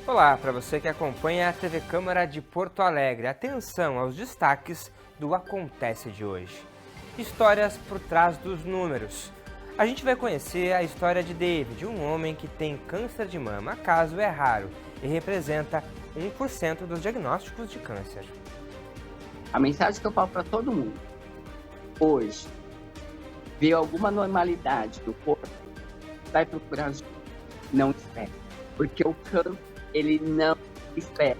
Olá, para você que acompanha a TV Câmara de Porto Alegre. Atenção aos destaques do Acontece de hoje. Histórias por trás dos números. A gente vai conhecer a história de David, um homem que tem câncer de mama. Caso é raro e representa 1% dos diagnósticos de câncer. A mensagem que eu falo para todo mundo hoje: vê alguma normalidade do corpo, vai procurar ajuda. Não espere, porque o câncer, ele não espera.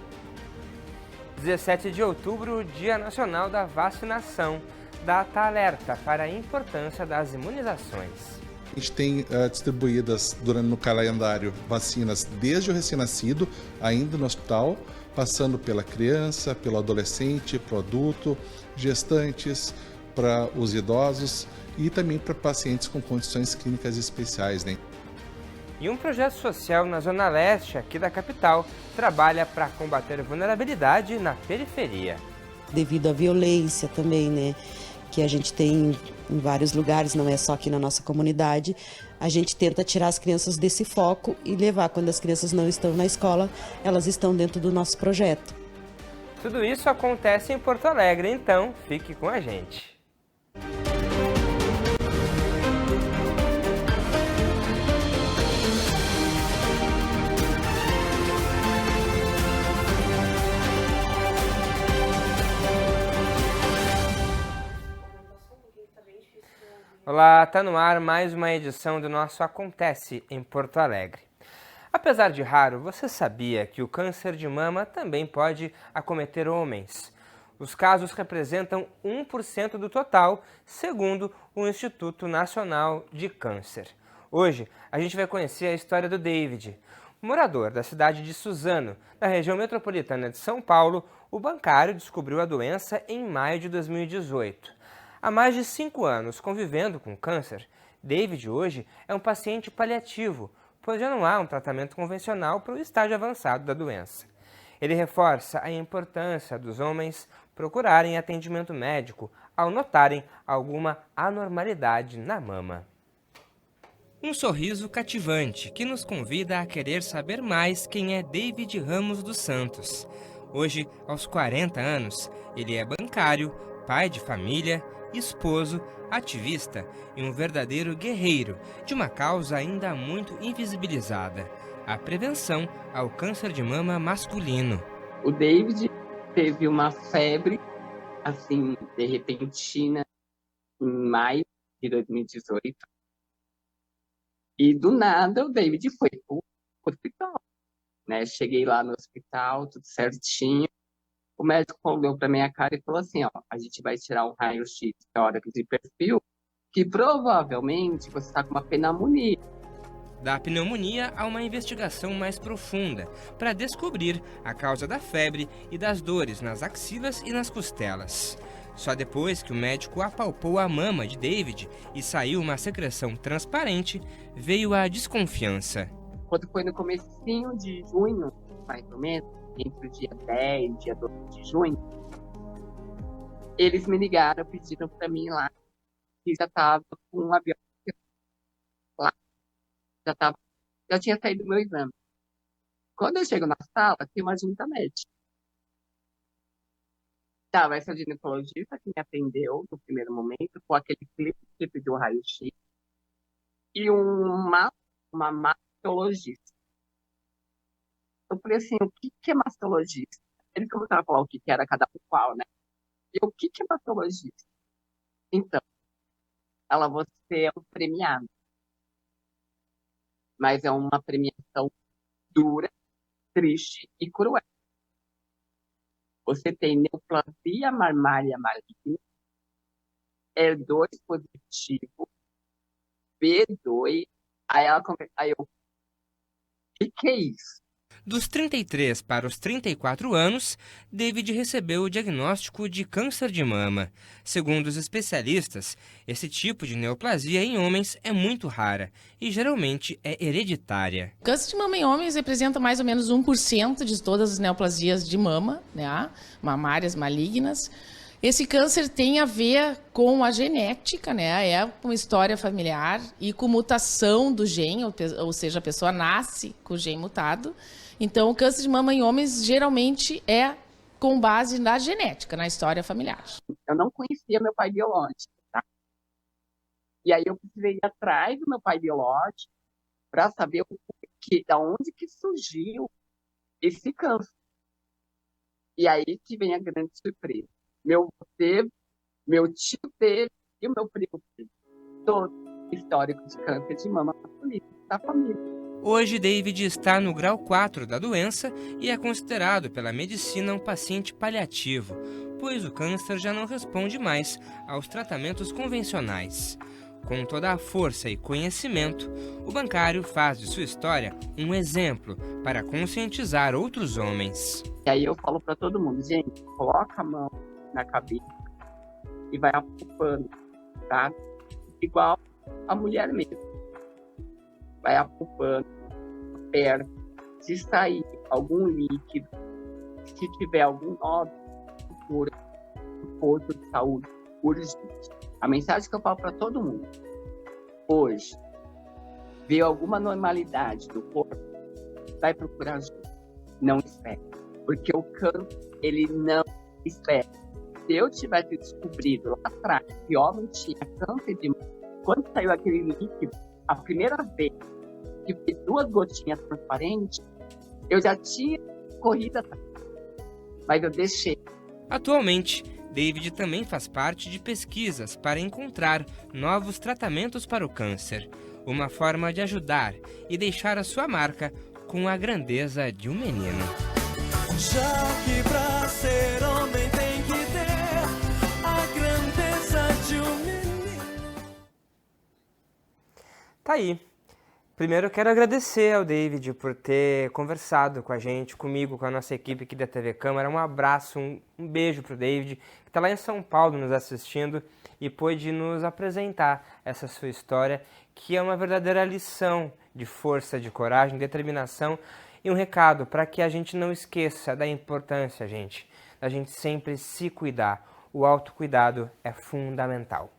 17 de outubro, Dia Nacional da Vacinação. Data alerta para a importância das imunizações. A gente tem distribuídas no calendário vacinas desde o recém-nascido, ainda no hospital, passando pela criança, pelo adolescente, para o adulto, gestantes, para os idosos e também para pacientes com condições clínicas especiais, né? E um projeto social na Zona Leste, aqui da capital, trabalha para combater a vulnerabilidade na periferia. Devido à violência também, né, que a gente tem em vários lugares, não é só aqui na nossa comunidade, a gente tenta tirar as crianças desse foco e levar, quando as crianças não estão na escola, elas estão dentro do nosso projeto. Tudo isso acontece em Porto Alegre, então fique com a gente. Olá, tá no ar mais uma edição do nosso Acontece em Porto Alegre. Apesar de raro, você sabia que o câncer de mama também pode acometer homens? Os casos representam 1% do total, segundo o Instituto Nacional de Câncer. Hoje, a gente vai conhecer a história do David. Morador da cidade de Suzano, na região metropolitana de São Paulo, o bancário descobriu a doença em maio de 2018. Há mais de 5 anos convivendo com câncer, David hoje é um paciente paliativo, pois já não há um tratamento convencional para o estágio avançado da doença. Ele reforça a importância dos homens procurarem atendimento médico ao notarem alguma anormalidade na mama. Um sorriso cativante que nos convida a querer saber mais quem é David Ramos dos Santos. Hoje, aos 40 anos, ele é bancário, pai de família, esposo, ativista e um verdadeiro guerreiro de uma causa ainda muito invisibilizada: a prevenção ao câncer de mama masculino. O David teve uma febre, assim, de repentina, em maio de 2018. E do nada o David foi pro hospital, né? Cheguei lá no hospital, tudo certinho. O médico olhou para minha cara e falou assim: ó, a gente vai tirar um raio-x teórico de perfil, que provavelmente você está com uma pneumonia. Da pneumonia a uma investigação mais profunda para descobrir a causa da febre e das dores nas axilas e nas costelas. Só depois que o médico apalpou a mama de David e saiu uma secreção transparente, veio a desconfiança. Quando foi no comecinho de junho, mais ou menos, entre o dia 10 e dia 12 de junho, eles me ligaram, pediram para mim lá, que já estava com um avião lá, já tinha saído do meu exame. Quando eu chego na sala, tem uma junta médica. Estava essa ginecologista que me atendeu no primeiro momento, com aquele clipe que pediu raio-x, e uma mastologista. Eu falei assim: o que é mastologista? Eles começaram a falar o que era cada qual, né? E o que é mastologista? Então, você é um premiado. Mas é uma premiação dura, triste e cruel. Você tem neoplasia mamária maligna, E2 positivo, B2. Aí eu, o que é isso? Dos 33 para os 34 anos, David recebeu o diagnóstico de câncer de mama. Segundo os especialistas, esse tipo de neoplasia em homens é muito rara e geralmente é hereditária. O câncer de mama em homens representa mais ou menos 1% de todas as neoplasias de mama, né, mamárias malignas. Esse câncer tem a ver com a genética, né? É uma história familiar e com mutação do gene, ou seja, a pessoa nasce com o gene mutado. Então, o câncer de mama em homens geralmente é com base na genética, na história familiar. Eu não conhecia meu pai biológico, tá? E aí eu precisei ir atrás do meu pai biológico para saber da onde que surgiu esse câncer. E aí que vem a grande surpresa. Meu avô teve, meu tio teve e o meu primo teve. Todo histórico de câncer de mama da família. Hoje, David está no grau 4 da doença e é considerado pela medicina um paciente paliativo, pois o câncer já não responde mais aos tratamentos convencionais. Com toda a força e conhecimento, o bancário faz de sua história um exemplo para conscientizar outros homens. E aí eu falo para todo mundo, gente, coloca a mão na cabeça e vai apupando, tá? Igual a mulher mesmo. Vai apupando, perto. Se sair algum líquido, se tiver algum nódulo, procura um posto de saúde urgente. A mensagem que eu falo para todo mundo, hoje, vê alguma normalidade do corpo, vai procurar ajuda. Não espere. Porque o câncer, ele não espera. Se eu tivesse descobrido lá atrás que homem tinha câncer de mama, quando saiu aquele líquido, a primeira vez que fiz 2 gotinhas transparentes, eu já tinha corrido atrás. Mas eu deixei. Atualmente, David também faz parte de pesquisas para encontrar novos tratamentos para o câncer, uma forma de ajudar e deixar a sua marca com a grandeza de um menino. Já que pra ser homem tem que ter a grandeza de um menino. Tá aí. Primeiro eu quero agradecer ao David por ter conversado com a gente, comigo, com a nossa equipe aqui da TV Câmara. Um abraço, um beijo pro David, que está lá em São Paulo nos assistindo e pôde nos apresentar essa sua história, que é uma verdadeira lição de força, de coragem, determinação e um recado para que a gente não esqueça da importância, gente, da gente sempre se cuidar. O autocuidado é fundamental.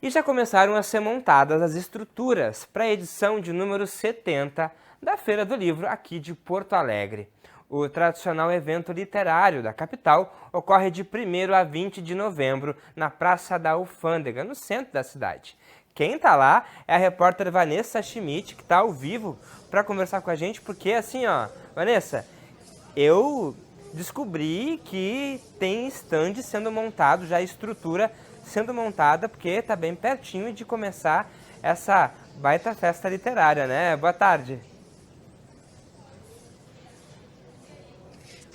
E já começaram a ser montadas as estruturas para a edição de número 70 da Feira do Livro aqui de Porto Alegre. O tradicional evento literário da capital ocorre de 1º a 20 de novembro na Praça da Alfândega, no centro da cidade. Quem está lá é a repórter Vanessa Schmidt, que está ao vivo para conversar com a gente, porque assim, ó, Vanessa, eu descobri que tem stand sendo montado, já a estrutura sendo montada, porque está bem pertinho de começar essa baita festa literária, né? Boa tarde.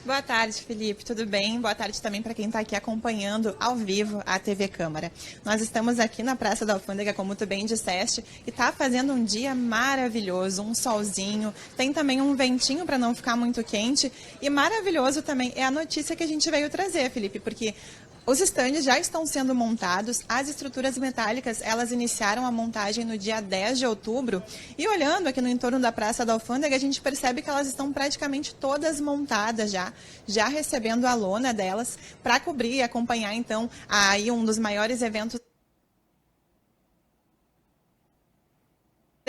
Boa tarde, Felipe. Tudo bem? Boa tarde também para quem está aqui acompanhando ao vivo a TV Câmara. Nós estamos aqui na Praça da Alfândega, como tu bem disseste, e está fazendo um dia maravilhoso, um solzinho, tem também um ventinho para não ficar muito quente, e maravilhoso também é a notícia que a gente veio trazer, Felipe, porque os estandes já estão sendo montados, as estruturas metálicas, elas iniciaram a montagem no dia 10 de outubro, e olhando aqui no entorno da Praça da Alfândega, a gente percebe que elas estão praticamente todas montadas já recebendo a lona delas, para cobrir e acompanhar, então, aí um dos maiores eventos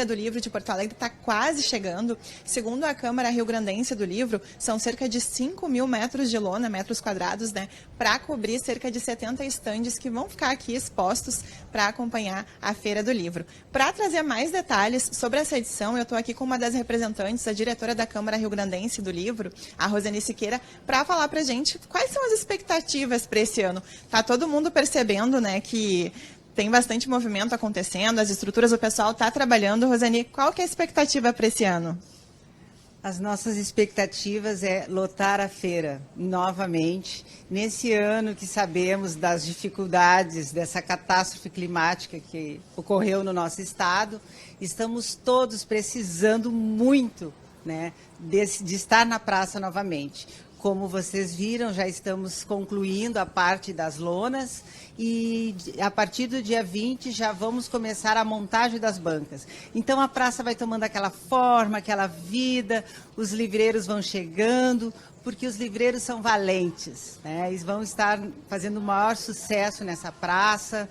do Livro de Porto Alegre está quase chegando. Segundo a Câmara Rio-Grandense do Livro, são cerca de 5.000 metros de lona, metros quadrados, né, para cobrir cerca de 70 estandes que vão ficar aqui expostos para acompanhar a Feira do Livro. Para trazer mais detalhes sobre essa edição, eu estou aqui com uma das representantes, a diretora da Câmara Rio-Grandense do Livro, a Rosane Siqueira, para falar para a gente quais são as expectativas para esse ano. Tá todo mundo percebendo, né, que tem bastante movimento acontecendo, as estruturas, o pessoal está trabalhando. Rosane, qual que é a expectativa para esse ano? As nossas expectativas é lotar a feira novamente. Nesse ano que sabemos das dificuldades dessa catástrofe climática que ocorreu no nosso estado, estamos todos precisando muito, né, de estar na praça novamente. Como vocês viram, já estamos concluindo a parte das lonas e a partir do dia 20 já vamos começar a montagem das bancas. Então a praça vai tomando aquela forma, aquela vida, os livreiros vão chegando, porque os livreiros são valentes, né? Eles vão estar fazendo o maior sucesso nessa praça,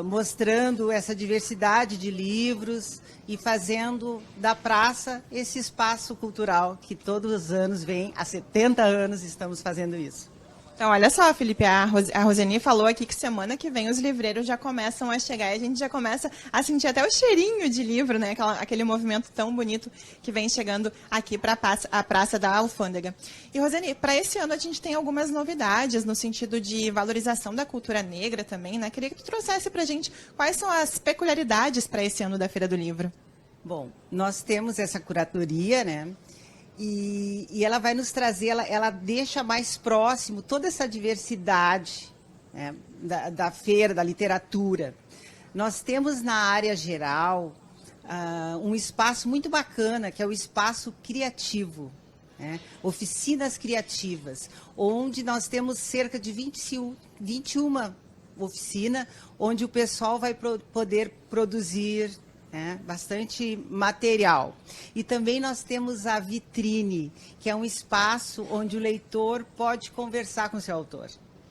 mostrando essa diversidade de livros e fazendo da praça esse espaço cultural que todos os anos vem, há 70 anos estamos fazendo isso. Então, olha só, Felipe, a Roseni falou aqui que semana que vem os livreiros já começam a chegar e a gente já começa a sentir até o cheirinho de livro, né? Aquele movimento tão bonito que vem chegando aqui para a Praça da Alfândega. E, Roseni, para esse ano a gente tem algumas novidades no sentido de valorização da cultura negra também, né? Queria que tu trouxesse para a gente quais são as peculiaridades para esse ano da Feira do Livro. Bom, nós temos essa curadoria, né? E ela vai nos trazer, ela deixa mais próximo toda essa diversidade, né, da feira, da literatura. Nós temos na área geral um espaço muito bacana, que é o espaço criativo, né, oficinas criativas, onde nós temos cerca de 21 oficinas, onde o pessoal vai poder produzir bastante material. E também nós temos a vitrine, que é um espaço onde o leitor pode conversar com o seu autor.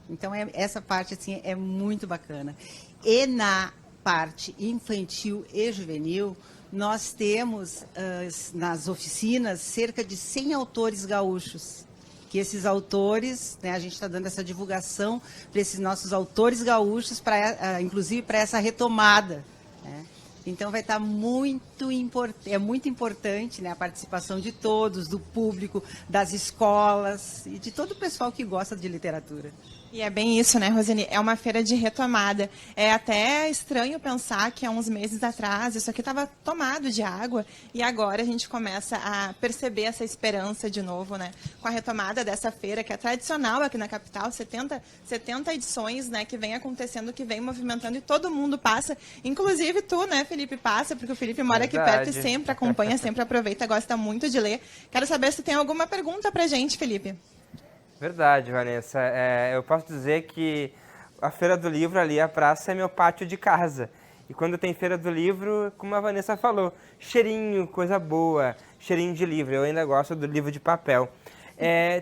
Então, essa parte assim, é muito bacana. E na parte infantil e juvenil, nós temos nas oficinas cerca de 100 autores gaúchos. Que esses autores, né, a gente está dando essa divulgação para esses nossos autores gaúchos, inclusive para essa retomada, né? Então vai estar muito importante, né, a participação de todos, do público, das escolas e de todo o pessoal que gosta de literatura. E é bem isso, né, Roseni? É uma feira de retomada. É até estranho pensar que há uns meses atrás isso aqui estava tomado de água e agora a gente começa a perceber essa esperança de novo, né? Com a retomada dessa feira que é tradicional aqui na capital, 70 edições, né, que vem acontecendo, que vem movimentando e todo mundo passa, inclusive tu, né, Felipe, passa, porque o Felipe mora aqui perto e sempre acompanha, sempre aproveita, gosta muito de ler. Quero saber se tem alguma pergunta pra gente, Felipe. Verdade, Vanessa. Eu posso dizer que a Feira do Livro ali, a praça, é meu pátio de casa. E quando tem Feira do Livro, como a Vanessa falou, cheirinho, coisa boa, cheirinho de livro. Eu ainda gosto do livro de papel.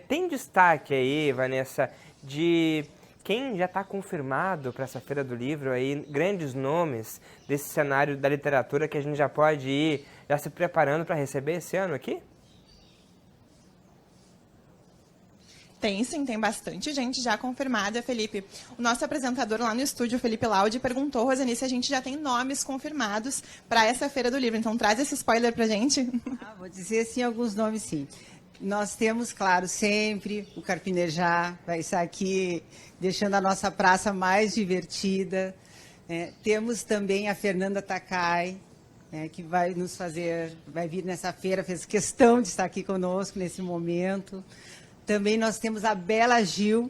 Tem destaque aí, Vanessa, de quem já está confirmado para essa Feira do Livro, aí, grandes nomes desse cenário da literatura que a gente já pode ir já se preparando para receber esse ano aqui? Tem sim, tem bastante gente já confirmada, Felipe. O nosso apresentador lá no estúdio, Felipe Laude, perguntou, Roseni, se a gente já tem nomes confirmados para essa Feira do Livro. Então traz esse spoiler para a gente. Vou dizer sim alguns nomes, sim. Nós temos, claro, sempre o Carpinejá, vai estar aqui deixando a nossa praça mais divertida. Temos também a Fernanda Takai, que vai vir nessa feira, fez questão de estar aqui conosco nesse momento. Também nós temos a Bela Gil,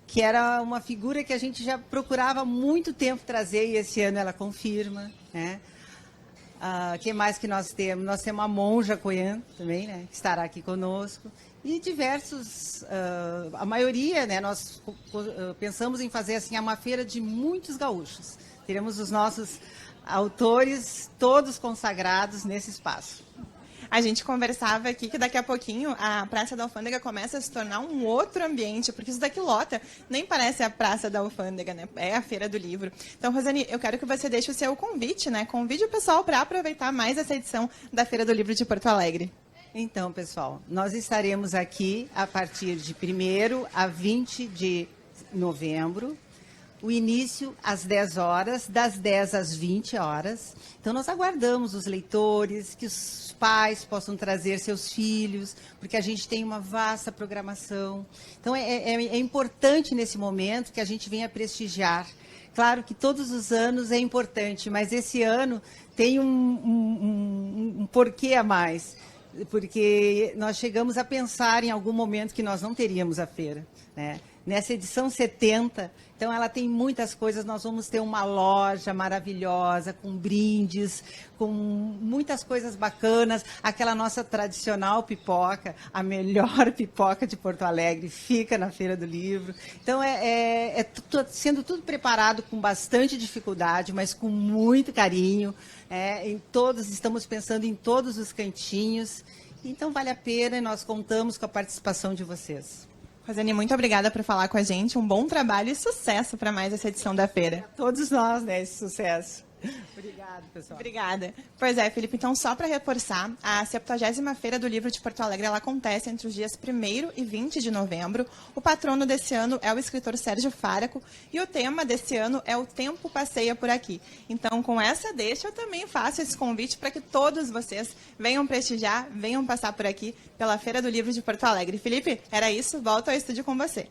que era uma figura que a gente já procurava há muito tempo trazer e esse ano ela confirma, né? Que mais que nós temos? Nós temos a Monja Coyan também, né, que estará aqui conosco. E diversos, a maioria, né, nós pensamos em fazer assim, uma feira de muitos gaúchos. Teremos os nossos autores todos consagrados nesse espaço. A gente conversava aqui que daqui a pouquinho a Praça da Alfândega começa a se tornar um outro ambiente, porque isso daqui lota, nem parece a Praça da Alfândega, né? É a Feira do Livro. Então, Roseni, eu quero que você deixe o seu convite, né? Convide o pessoal para aproveitar mais essa edição da Feira do Livro de Porto Alegre. Então, pessoal, nós estaremos aqui a partir de 1º a 20 de novembro. O início às 10 horas, das 10 às 20 horas. Então, nós aguardamos os leitores, que os pais possam trazer seus filhos, porque a gente tem uma vasta programação. Então, é importante nesse momento que a gente venha prestigiar. Claro que todos os anos é importante, mas esse ano tem um porquê a mais. Porque nós chegamos a pensar em algum momento que nós não teríamos a feira, né? nessa edição 70. Então, ela tem muitas coisas. Nós vamos ter uma loja maravilhosa, com brindes, com muitas coisas bacanas. Aquela nossa tradicional pipoca, a melhor pipoca de Porto Alegre, fica na Feira do Livro. Então, sendo tudo preparado com bastante dificuldade, mas com muito carinho. Estamos pensando em todos os cantinhos. Então, vale a pena e nós contamos com a participação de vocês. Rosane, muito obrigada por falar com a gente. Um bom trabalho e sucesso para mais essa edição da feira. Todos nós, né? Esse sucesso. Obrigada, pessoal. Obrigada. Pois é, Felipe, então só para reforçar, a 70ª Feira do Livro de Porto Alegre, ela acontece entre os dias 1º e 20 de novembro. O patrono desse ano é o escritor Sérgio Faraco e o tema desse ano é O Tempo Passeia Por Aqui. Então, com essa deixa, eu também faço esse convite para que todos vocês venham prestigiar, venham passar por aqui pela Feira do Livro de Porto Alegre. Felipe, era isso, volto ao estúdio com você.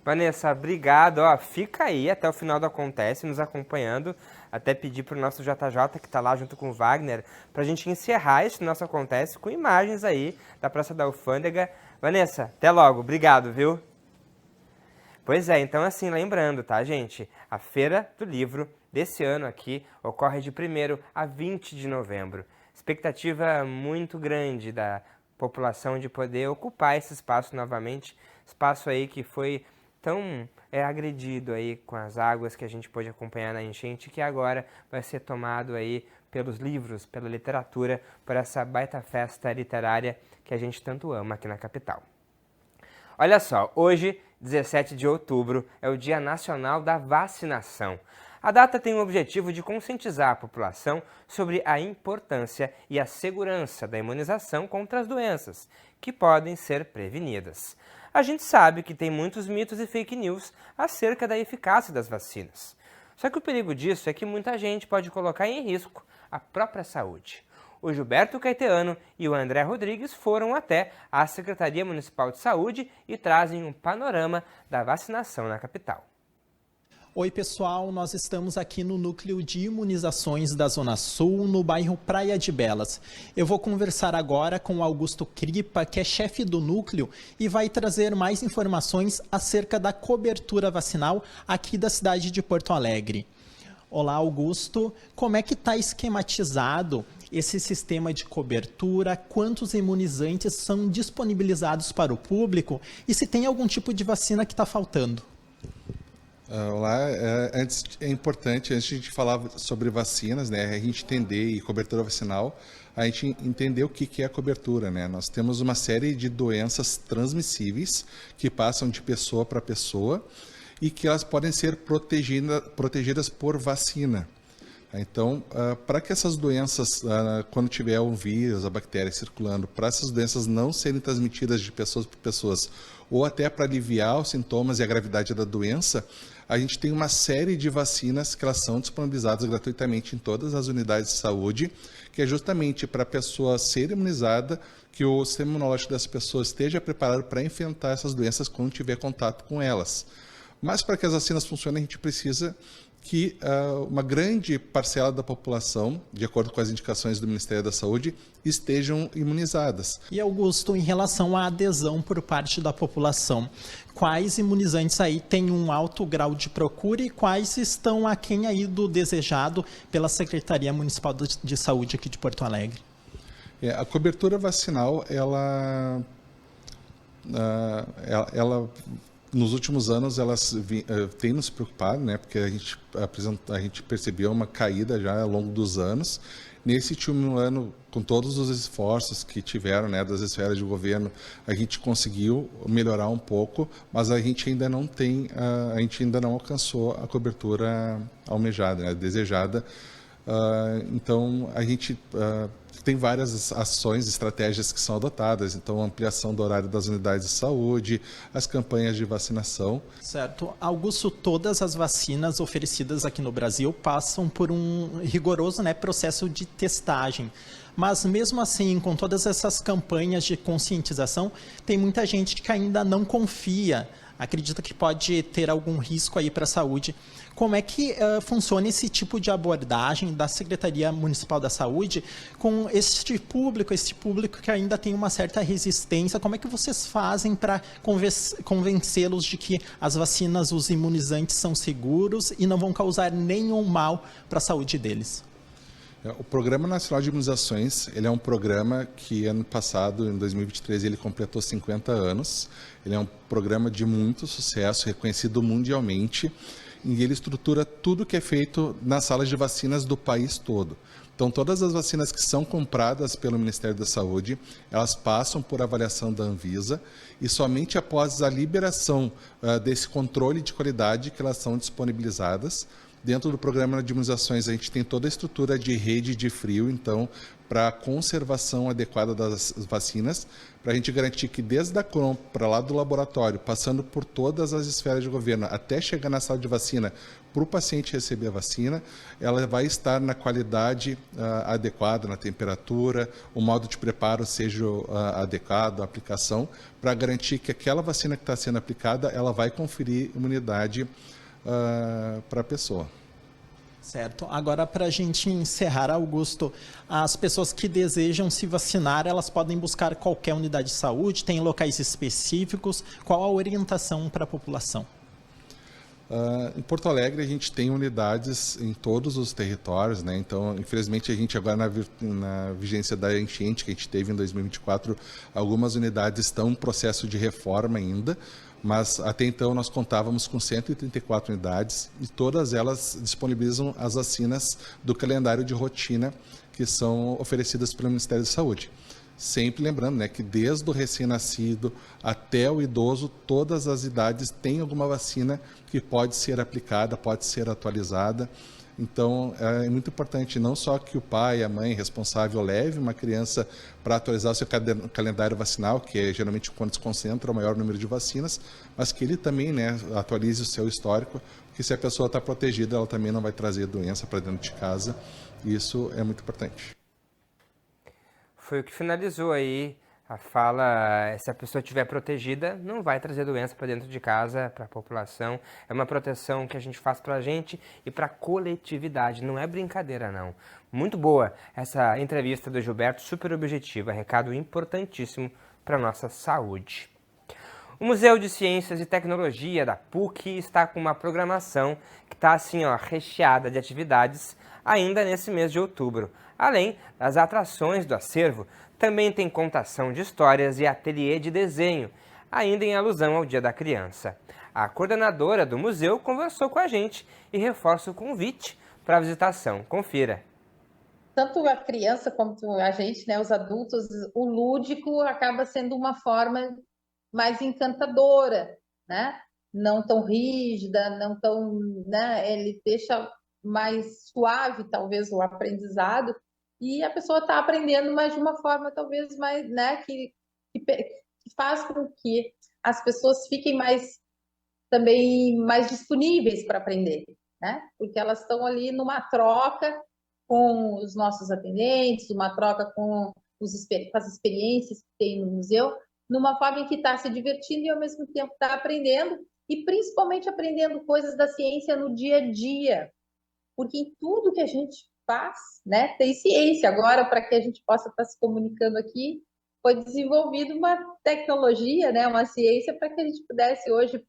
Vanessa, obrigado. Fica aí até o final do Acontece, nos acompanhando. Até pedir para o nosso JJ, que está lá junto com o Wagner, para a gente encerrar esse nosso Acontece com imagens aí da Praça da Alfândega. Vanessa, até logo. Obrigado, viu? Pois é, então assim, lembrando, tá, gente? A Feira do Livro desse ano aqui ocorre de 1º a 20 de novembro. Expectativa muito grande da população de poder ocupar esse espaço novamente. Espaço aí que foi tão agredido aí com as águas que a gente pôde acompanhar na enchente, que agora vai ser tomado aí pelos livros, pela literatura, por essa baita festa literária que a gente tanto ama aqui na capital. Olha só, hoje, 17 de outubro, é o Dia Nacional da Vacinação. A data tem o objetivo de conscientizar a população sobre a importância e a segurança da imunização contra as doenças, que podem ser prevenidas. A gente sabe que tem muitos mitos e fake news acerca da eficácia das vacinas. Só que o perigo disso é que muita gente pode colocar em risco a própria saúde. O Gilberto Caetano e o André Rodrigues foram até a Secretaria Municipal de Saúde e trazem um panorama da vacinação na capital. Oi pessoal, nós estamos aqui no Núcleo de Imunizações da Zona Sul, no bairro Praia de Belas. Eu vou conversar agora com o Augusto Kripa, que é chefe do núcleo, e vai trazer mais informações acerca da cobertura vacinal aqui da cidade de Porto Alegre. Olá Augusto, como é que está esquematizado esse sistema de cobertura? Quantos imunizantes são disponibilizados para o público e se tem algum tipo de vacina que está faltando? Olá, antes é importante, antes de a gente falar sobre vacinas, né, a gente entender e cobertura vacinal, a gente entender o que é a cobertura, né? Nós temos uma série de doenças transmissíveis que passam de pessoa para pessoa e que elas podem ser protegidas por vacina. Então, para que essas doenças, quando tiver um vírus, a bactéria circulando, para essas doenças não serem transmitidas de pessoas para pessoas, ou até para aliviar os sintomas e a gravidade da doença, a gente tem uma série de vacinas que elas são disponibilizadas gratuitamente em todas as unidades de saúde, que é justamente para a pessoa ser imunizada, que o sistema imunológico dessa pessoa esteja preparado para enfrentar essas doenças quando tiver contato com elas. Mas para que as vacinas funcionem, a gente precisa que uma grande parcela da população, de acordo com as indicações do Ministério da Saúde, estejam imunizadas. E Augusto, em relação à adesão por parte da população, quais imunizantes aí têm um alto grau de procura e quais estão aquém aí do desejado pela Secretaria Municipal de Saúde aqui de Porto Alegre? A cobertura vacinal, ela nos últimos anos, elas têm nos preocupado, né, porque a gente percebeu uma caída já ao longo dos anos. Nesse último ano, com todos os esforços que tiveram, né, das esferas de governo, a gente conseguiu melhorar um pouco, mas a gente ainda não alcançou a cobertura almejada, né, desejada. Então, a gente tem várias ações, estratégias que são adotadas, então ampliação do horário das unidades de saúde, as campanhas de vacinação. Certo. Augusto, todas as vacinas oferecidas aqui no Brasil passam por um rigoroso, né, processo de testagem. Mas mesmo assim, com todas essas campanhas de conscientização, tem muita gente que ainda não confia, acredita que pode ter algum risco aí para a saúde. Como é que funciona esse tipo de abordagem da Secretaria Municipal da Saúde com este público que ainda tem uma certa resistência? Como é que vocês fazem para convencê-los de que as vacinas, os imunizantes são seguros e não vão causar nenhum mal para a saúde deles? O Programa Nacional de Imunizações, ele é um programa que ano passado, em 2023, ele completou 50 anos. Ele é um programa de muito sucesso, reconhecido mundialmente, e ele estrutura tudo que é feito nas salas de vacinas do país todo. Então, todas as vacinas que são compradas pelo Ministério da Saúde, elas passam por avaliação da Anvisa e somente após a liberação desse controle de qualidade que elas são disponibilizadas. Dentro do programa de imunizações, a gente tem toda a estrutura de rede de frio, então, para a conservação adequada das vacinas, para a gente garantir que desde a compra lá do laboratório, passando por todas as esferas de governo, até chegar na sala de vacina, para o paciente receber a vacina, ela vai estar na qualidade adequada, na temperatura, o modo de preparo seja adequado, a aplicação, para garantir que aquela vacina que está sendo aplicada, ela vai conferir imunidade para a pessoa. Certo. Agora, para a gente encerrar, Augusto, as pessoas que desejam se vacinar, elas podem buscar qualquer unidade de saúde? Tem locais específicos? Qual a orientação para a população? Em Porto Alegre, a gente tem unidades em todos os territórios, né? Então, infelizmente, a gente agora na vigência da enchente que a gente teve em 2024, algumas unidades estão em processo de reforma ainda, mas até então nós contávamos com 134 unidades e todas elas disponibilizam as vacinas do calendário de rotina que são oferecidas pelo Ministério da Saúde. Sempre lembrando, né, que desde o recém-nascido até o idoso, todas as idades têm alguma vacina que pode ser aplicada, pode ser atualizada. Então, é muito importante não só que o pai, a mãe responsável leve uma criança para atualizar o seu calendário vacinal, que é geralmente quando se concentra o maior número de vacinas, mas que ele também, né, atualize o seu histórico, porque se a pessoa está protegida, ela também não vai trazer doença para dentro de casa. E isso é muito importante. Foi o que finalizou aí a fala, se a pessoa estiver protegida, não vai trazer doença para dentro de casa, para a população. É uma proteção que a gente faz para a gente e para a coletividade, não é brincadeira não. Muito boa essa entrevista do Gilberto, super objetiva, recado importantíssimo para a nossa saúde. O Museu de Ciências e Tecnologia da PUC está com uma programação que está assim, ó, recheada de atividades ainda nesse mês de outubro. Além das atrações do acervo, também tem contação de histórias e ateliê de desenho, ainda em alusão ao Dia da Criança. A coordenadora do museu conversou com a gente e reforça o convite para a visitação. Confira. Tanto a criança quanto a gente, né, os adultos, o lúdico acaba sendo uma forma mais encantadora, né? Não tão rígida, não tão, né? Ele deixa mais suave, talvez, o aprendizado, e a pessoa está aprendendo, mas de uma forma talvez mais, né, que faz com que as pessoas fiquem mais também mais disponíveis para aprender, né? Porque elas estão ali numa troca com os nossos atendentes, uma troca com as experiências que tem no museu, numa forma em que está se divertindo e ao mesmo tempo está aprendendo, e principalmente aprendendo coisas da ciência no dia a dia, porque em tudo que a gente faz, né, tem ciência. Agora, para que a gente possa estar se comunicando aqui, foi desenvolvida uma tecnologia, né, uma ciência para que a gente pudesse hoje,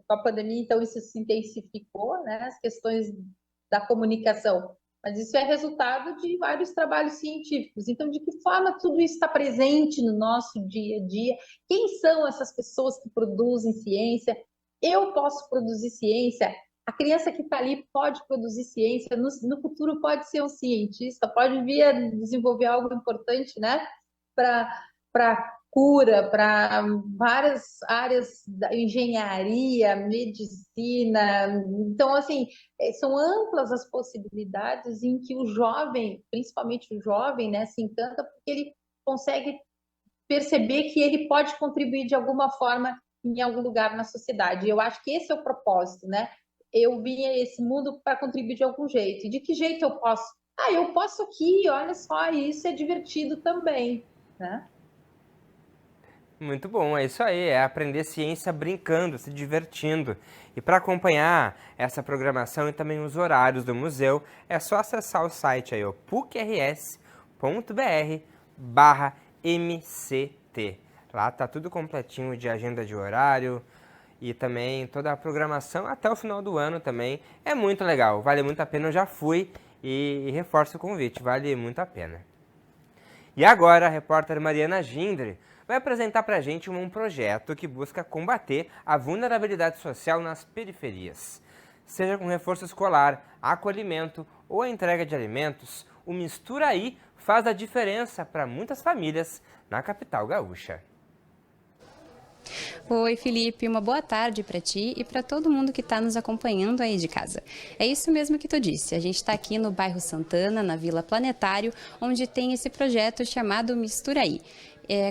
com a pandemia, então isso se intensificou, né, as questões da comunicação. Mas isso é resultado de vários trabalhos científicos. Então, de que forma tudo isso está presente no nosso dia a dia? Quem são essas pessoas que produzem ciência? Eu posso produzir ciência? A criança que está ali pode produzir ciência, no futuro pode ser um cientista, pode vir a desenvolver algo importante, né, para cura, para várias áreas da engenharia, medicina. Então, assim, são amplas as possibilidades em que o jovem, principalmente o jovem, né, se encanta porque ele consegue perceber que ele pode contribuir de alguma forma em algum lugar na sociedade. Eu acho que esse é o propósito, né? Eu vim a esse mundo para contribuir de algum jeito. E de que jeito eu posso eu posso aqui, olha só, isso é divertido também, né? Muito bom, é isso aí, é aprender ciência brincando, se divertindo. E para acompanhar essa programação e também os horários do museu, é só acessar o site aí, pucrs.br/MCT. Lá tá tudo completinho de agenda de horário e também toda a programação até o final do ano também. É muito legal, vale muito a pena, eu já fui e reforço o convite, vale muito a pena. E agora a repórter Mariana Gindre vai apresentar para a gente um projeto que busca combater a vulnerabilidade social nas periferias. Seja com reforço escolar, acolhimento ou a entrega de alimentos, o Misturaí faz a diferença para muitas famílias na capital gaúcha. Oi, Felipe, uma boa tarde para ti e para todo mundo que está nos acompanhando aí de casa. É isso mesmo que tu disse, a gente está aqui no bairro Santana, na Vila Planetário, onde tem esse projeto chamado Misturaí.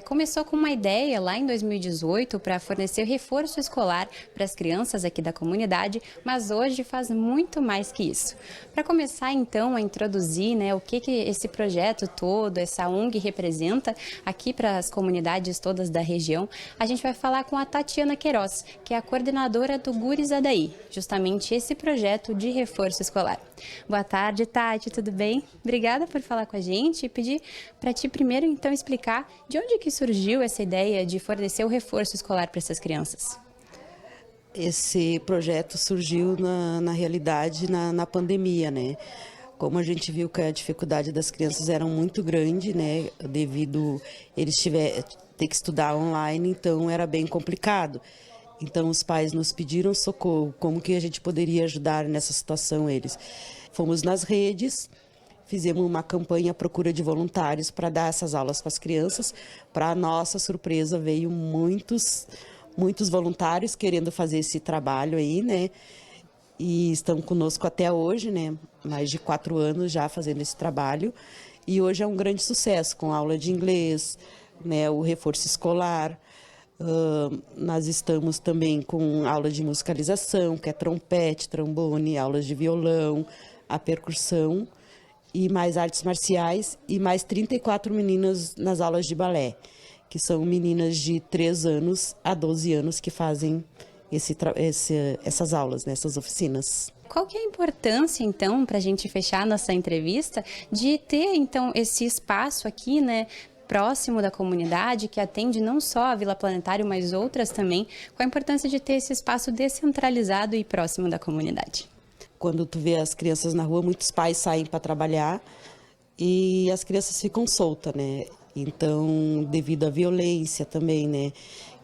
Começou com uma ideia lá em 2018 para fornecer reforço escolar para as crianças aqui da comunidade, mas hoje faz muito mais que isso. Para começar então a introduzir o que esse projeto todo, essa ONG representa aqui para as comunidades todas da região, a gente vai falar com a Tatiana Queiroz, que é a coordenadora do Gurizadaí, justamente esse projeto de reforço escolar. Boa tarde, Tati, tudo bem? Obrigada por falar com a gente e pedir para ti primeiro então explicar de onde que surgiu essa ideia de fornecer o reforço escolar para essas crianças? Esse projeto surgiu na realidade na pandemia, né? Como a gente viu que a dificuldade das crianças era muito grande, né? Devido eles ter que estudar online, então era bem complicado. Então os pais nos pediram socorro, como que a gente poderia ajudar nessa situação eles. Fomos nas redes, fizemos uma campanha à procura de voluntários para dar essas aulas para as crianças. Para nossa surpresa, veio muitos voluntários querendo fazer esse trabalho aí, né? E estão conosco até hoje, né? Mais de 4 anos já fazendo esse trabalho. E hoje é um grande sucesso, com aula de inglês, né? O reforço escolar. Nós estamos também com aula de musicalização, que é trompete, trombone, aulas de violão, a percussão, e mais artes marciais, e mais 34 meninas nas aulas de balé, que são meninas de 3 anos a 12 anos que fazem essas aulas, né, essas oficinas. Qual que é a importância, então, para a gente fechar nossa entrevista, de ter, então, esse espaço aqui, né, próximo da comunidade, que atende não só a Vila Planetário, mas outras também? Qual a importância de ter esse espaço descentralizado e próximo da comunidade? Quando tu vê as crianças na rua, muitos pais saem para trabalhar e as crianças ficam soltas, né? Então, devido à violência também, né,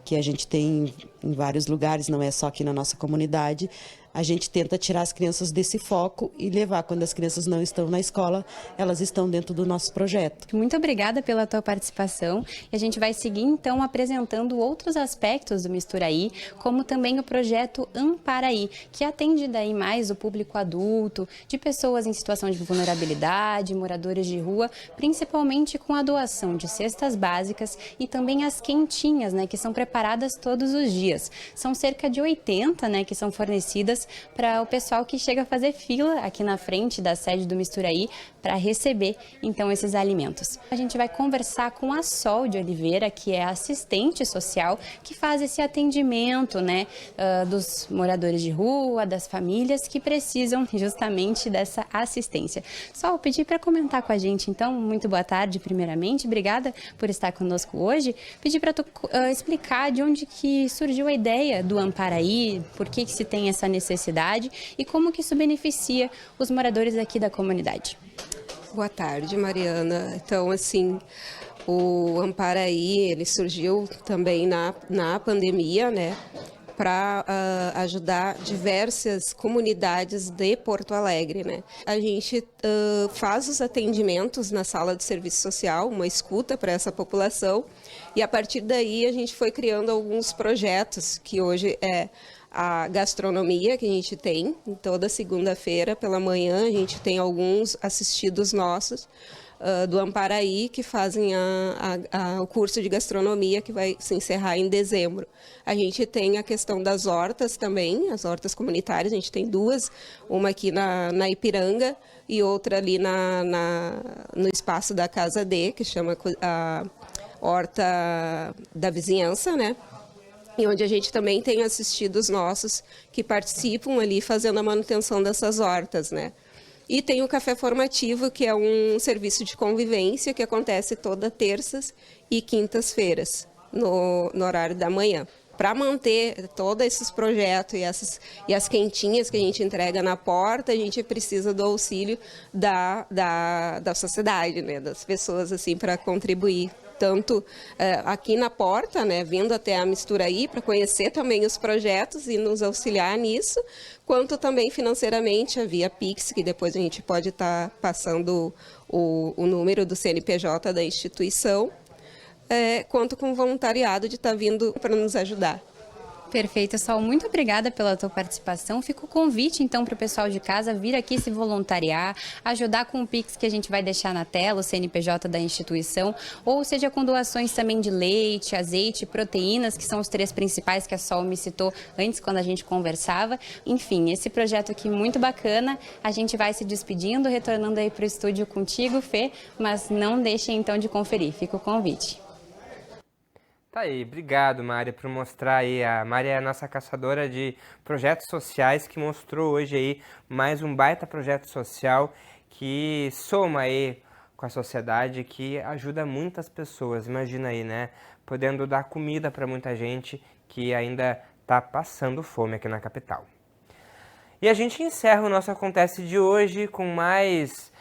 que a gente tem em vários lugares, não é só aqui na nossa comunidade, a gente tenta tirar as crianças desse foco e levar, quando as crianças não estão na escola, elas estão dentro do nosso projeto. Muito obrigada pela tua participação e a gente vai seguir então apresentando outros aspectos do Misturaí, como também o projeto Amparaí, que atende daí mais o público adulto, de pessoas em situação de vulnerabilidade, moradores de rua, principalmente com a doação de cestas básicas e também as quentinhas, né, que são preparadas todos os dias. São cerca de 80, né, que são fornecidas para o pessoal que chega a fazer fila aqui na frente da sede do Misturaí para receber então esses alimentos. A gente vai conversar com a Sol de Oliveira, que é assistente social, que faz esse atendimento, né, dos moradores de rua, das famílias que precisam justamente dessa assistência. Sol, pedi para comentar com a gente, então, muito boa tarde primeiramente, obrigada por estar conosco hoje. Pedi para tu explicar de onde que surgiu a ideia do Amparaí, por que se tem essa necessidade e como que isso beneficia os moradores aqui da comunidade. Boa tarde, Mariana. Então, assim, o Amparaí, ele surgiu também na pandemia, né, para ajudar diversas comunidades de Porto Alegre, né. A gente faz os atendimentos na sala de serviço social, uma escuta para essa população, e a partir daí a gente foi criando alguns projetos, que hoje é a gastronomia que a gente tem, toda segunda-feira pela manhã a gente tem alguns assistidos nossos, do Amparaí, que fazem o curso de gastronomia, que vai se encerrar em dezembro. A gente tem a questão das hortas também, as hortas comunitárias, a gente tem duas, uma aqui na Ipiranga e outra ali no espaço da Casa D, que chama a Horta da Vizinhança, né? E onde a gente também tem assistidos nossos que participam ali fazendo a manutenção dessas hortas, né? E tem o Café Formativo, que é um serviço de convivência que acontece todas terças e quintas-feiras, no horário da manhã. Para manter todos esses projetos e as quentinhas que a gente entrega na porta, a gente precisa do auxílio da sociedade, né? Das pessoas assim, para contribuir. Tanto aqui na porta, né, vindo até a Misturaí para conhecer também os projetos e nos auxiliar nisso, quanto também financeiramente via Pix, que depois a gente pode estar passando o número do CNPJ da instituição, quanto com o voluntariado de estar vindo para nos ajudar. Perfeito, Sol. Muito obrigada pela tua participação. Fica o convite, então, para o pessoal de casa vir aqui se voluntariar, ajudar com o Pix que a gente vai deixar na tela, o CNPJ da instituição, ou seja, com doações também de leite, azeite, proteínas, que são os 3 principais que a Sol me citou antes, quando a gente conversava. Enfim, esse projeto aqui muito bacana. A gente vai se despedindo, retornando aí para o estúdio contigo, Fê, mas não deixem, então, de conferir. Fica o convite. Tá aí, obrigado, Mária, por mostrar aí. A Mária é a nossa caçadora de projetos sociais, que mostrou hoje aí mais um baita projeto social que soma aí com a sociedade, que ajuda muitas pessoas. Imagina aí, né? Podendo dar comida para muita gente que ainda tá passando fome aqui na capital. E a gente encerra o nosso Acontece de hoje com mais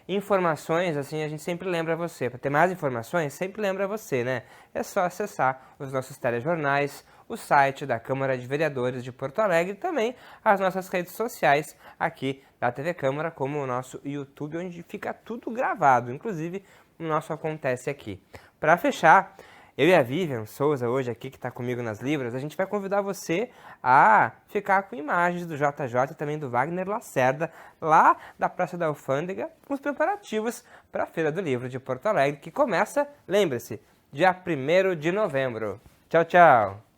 informações. Assim, a gente sempre lembra você, para ter mais informações, sempre lembra você, né? É só acessar os nossos telejornais, o site da Câmara de Vereadores de Porto Alegre e também as nossas redes sociais aqui da TV Câmara, como o nosso YouTube, onde fica tudo gravado, inclusive o nosso Acontece aqui. Para fechar, eu e a Vivian Souza, hoje aqui, que está comigo nas Libras, a gente vai convidar você a ficar com imagens do JJ e também do Wagner Lacerda, lá da Praça da Alfândega, com os preparativos para a Feira do Livro de Porto Alegre, que começa, lembre-se, dia 1º de novembro. Tchau, tchau!